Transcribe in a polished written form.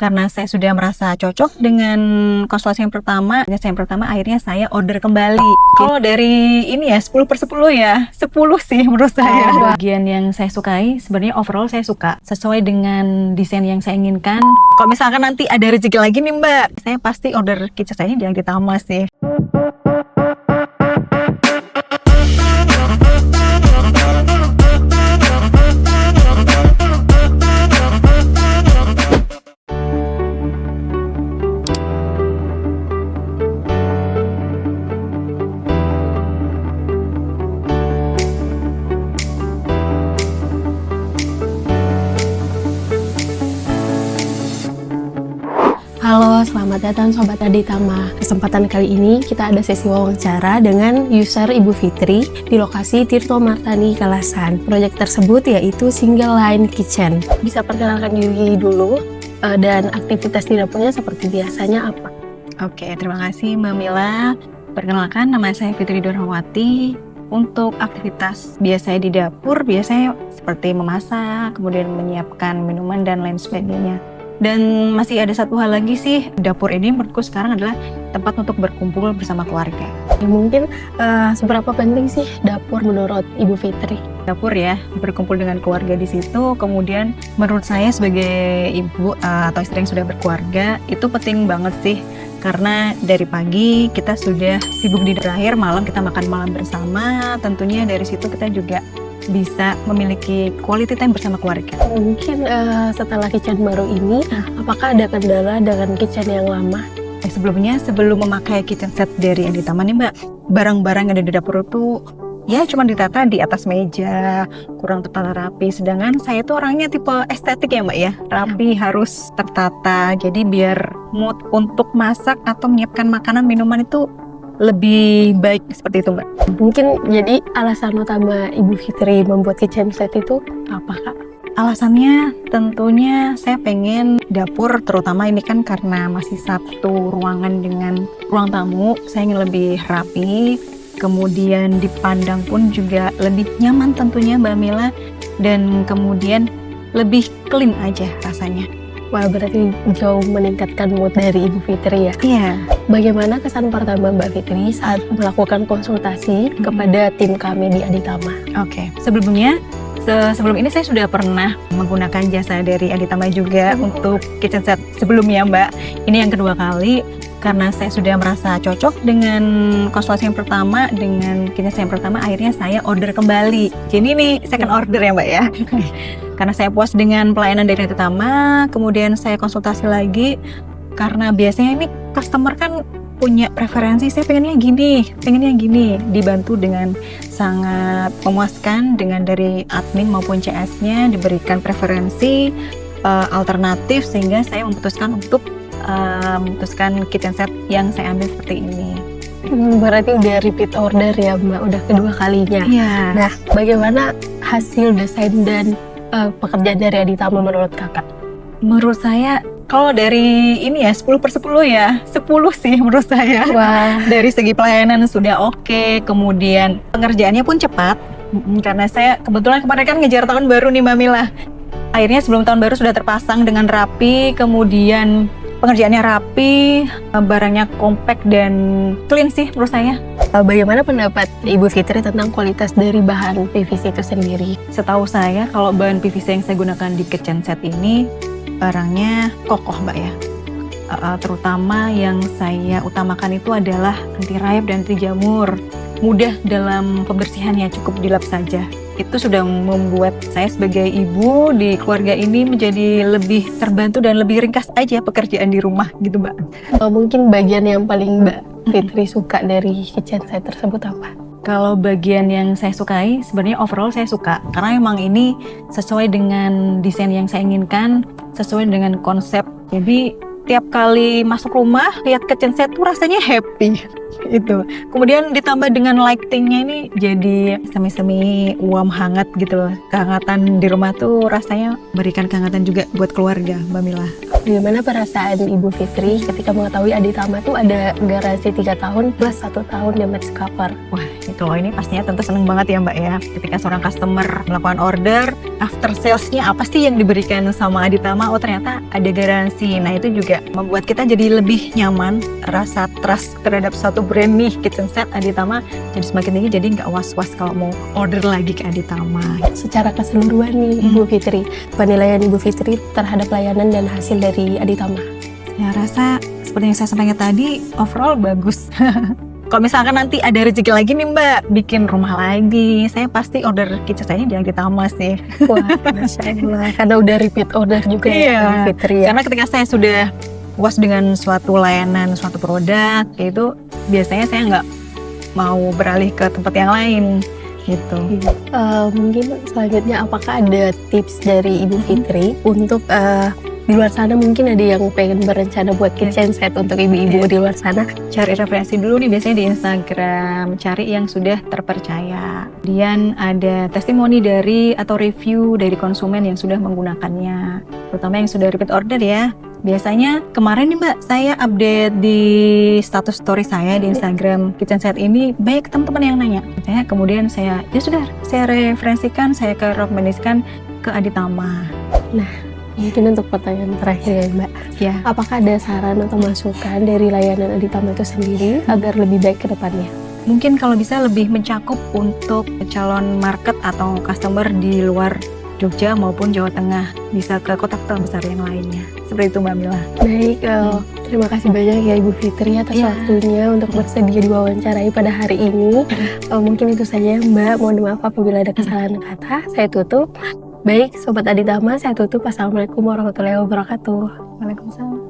Karena saya sudah merasa cocok dengan konsultasi yang pertama, akhirnya saya order kembali. Kalau dari ini ya 10/10 ya, 10 sih menurut saya. Bagian yang saya sukai, sebenarnya overall saya suka, sesuai dengan desain yang saya inginkan. Kalau misalkan nanti ada rezeki lagi nih Mbak, saya pasti order kitchen saya di Aditama sih. Halo, selamat datang Sobat Aditama. Kesempatan kali ini kita ada sesi wawancara dengan user Ibu Fitri di lokasi Tirto Martani Kalasan. Proyek tersebut yaitu Single Line Kitchen. Bisa perkenalkan diri dulu dan aktivitas di dapurnya seperti biasanya apa? Oke, terima kasih Mbak Mila. Perkenalkan, nama saya Fitri Dorhawati. Untuk aktivitas biasanya di dapur, biasanya seperti memasak, kemudian menyiapkan minuman dan lain sebagainya. Dan masih ada satu hal lagi sih, dapur ini menurutku sekarang adalah tempat untuk berkumpul bersama keluarga. Mungkin seberapa penting sih dapur menurut Ibu Fitri? Dapur ya, berkumpul dengan keluarga di situ. Kemudian menurut saya sebagai ibu atau istri yang sudah berkeluarga, itu penting banget sih. Karena dari pagi kita sudah sibuk di terakhir, malam kita makan malam bersama. Tentunya dari situ kita juga bisa memiliki quality time bersama keluarga. Mungkin setelah kitchen baru ini, apakah ada kendala dengan kitchen yang lama? Sebelumnya, sebelum memakai kitchen set dari Aditama nih Mbak, barang-barang yang ada di dapur itu ya cuma ditata di atas meja, kurang tertata rapi. Sedangkan saya tuh orangnya tipe estetik ya Mbak ya, rapi, harus tertata. Jadi biar mood untuk masak atau menyiapkan makanan minuman itu lebih baik, seperti itu Mbak. Mungkin jadi alasan utama Ibu Fitri membuat kitchen set itu apa Kak? Alasannya tentunya saya pengen dapur, terutama ini kan karena masih satu ruangan dengan ruang tamu, saya ingin lebih rapi, kemudian dipandang pun juga lebih nyaman tentunya Mbak Mila, dan kemudian lebih clean aja rasanya. Wah, berarti jauh meningkatkan mood dari Ibu Fitri ya? Iya. Bagaimana kesan pertama Mbak Fitri saat melakukan konsultasi kepada tim kami di Aditama? Oke. Sebelum ini saya sudah pernah menggunakan jasa dari Aditama juga untuk kitchen set sebelumnya Mbak. Ini yang kedua kali, karena saya sudah merasa cocok dengan konsultasi yang pertama, dengan kitchen set yang pertama, akhirnya saya order kembali. Jadi ini second order ya Mbak ya. Karena saya puas dengan pelayanan dari Aditama, kemudian saya konsultasi lagi, karena biasanya ini customer kan punya preferensi, saya pengennya gini, dibantu dengan sangat memuaskan dengan dari admin maupun CS-nya, diberikan preferensi alternatif, sehingga saya memutuskan untuk memutuskan kitchen set yang saya ambil seperti ini. Berarti udah repeat order ya Mbak, udah kedua kalinya. Iya. Nah, bagaimana hasil desain dan pekerjaan dari Aditama menurut Kakak? Menurut saya, kalau dari ini ya 10/10 ya, 10 sih menurut saya. Wah. Dari segi pelayanan sudah oke, kemudian pengerjaannya pun cepat. Karena saya kebetulan kemarin kan ngejar tahun baru nih Mbak Mila. Akhirnya sebelum tahun baru sudah terpasang dengan rapi, kemudian pengerjaannya rapi, barangnya compact dan clean sih menurut saya. Bagaimana pendapat Ibu Fitri tentang kualitas dari bahan PVC itu sendiri? Setahu saya kalau bahan PVC yang saya gunakan di kitchen set ini barangnya kokoh Mbak ya. Terutama yang saya utamakan itu adalah anti rayap dan anti jamur. Mudah dalam pembersihannya, cukup dilap saja. Itu sudah membuat saya sebagai ibu di keluarga ini menjadi lebih terbantu dan lebih ringkas aja pekerjaan di rumah gitu Mbak. Mungkin bagian yang paling Mbak Fitri suka dari kitchen set tersebut apa? Kalau bagian yang saya sukai, sebenarnya overall saya suka. Karena memang ini sesuai dengan desain yang saya inginkan, sesuai dengan konsep. Jadi tiap kali masuk rumah, lihat kitchen set tuh rasanya happy. Itu. Kemudian ditambah dengan lightingnya ini jadi semi-semi warm, hangat gitu loh. Kehangatan di rumah tuh rasanya berikan kehangatan juga buat keluarga Mbak Mila. Bagaimana perasaan Ibu Fitri ketika mengetahui Aditama tuh ada garansi 3 tahun plus 1 tahun Demetrics cover? Wah, itu loh, ini pastinya tentu seneng banget ya Mbak ya. Ketika seorang customer melakukan order, after sales-nya apa sih yang diberikan sama Aditama? Oh ternyata ada garansi. Nah itu juga membuat kita jadi lebih nyaman, rasa trust terhadap suatu brand nih, kitchen set Aditama jadi semakin tinggi, jadi nggak was-was kalau mau order lagi ke Aditama. Secara keseluruhan nih Ibu Fitri, penilaian Ibu Fitri terhadap layanan dan hasil dari Aditama? Saya rasa seperti yang saya sampaikan tadi, overall bagus. Kalau misalkan nanti ada rezeki lagi nih Mbak, bikin rumah lagi, saya pasti order kitchen saya di Aditama sih. Wah, Masya Allah. Karena udah repeat order juga Iya. ya Ibu Fitri ya. Karena ketika saya sudah puas dengan suatu layanan, suatu produk, itu biasanya saya nggak mau beralih ke tempat yang lain gitu. Mungkin selanjutnya apakah ada tips dari Ibu Fitri untuk di luar sana mungkin ada yang pengen berencana buat kitchen set untuk ibu-ibu di luar sana? Cari referensi dulu nih biasanya di Instagram, cari yang sudah terpercaya. Kemudian ada testimoni dari atau review dari konsumen yang sudah menggunakannya, terutama yang sudah repeat order ya. Biasanya kemarin nih Mbak, saya update di status story saya di Instagram kitchen set ini, banyak teman-teman yang nanya. Kemudian saya referensikan, saya rekomendasikan ke Aditama. Mungkin untuk pertanyaan terakhir ya Mbak, Ya. apakah ada saran atau masukan dari layanan Aditama itu sendiri agar lebih baik ke depannya? Mungkin kalau bisa lebih mencakup untuk calon market atau customer di luar Jogja maupun Jawa Tengah, bisa ke kota-kota besar yang lainnya. Seperti itu Mbak Mila. Baik, terima kasih banyak ya Ibu Fitri atas Ya. waktunya untuk bersedia diwawancarai pada hari ini. Mungkin itu saja Mbak, mohon maaf apabila ada kesalahan kata. Saya tutup. Baik, Sobat Aditama, saya tutup. Assalamualaikum warahmatullahi wabarakatuh. Waalaikumsalam.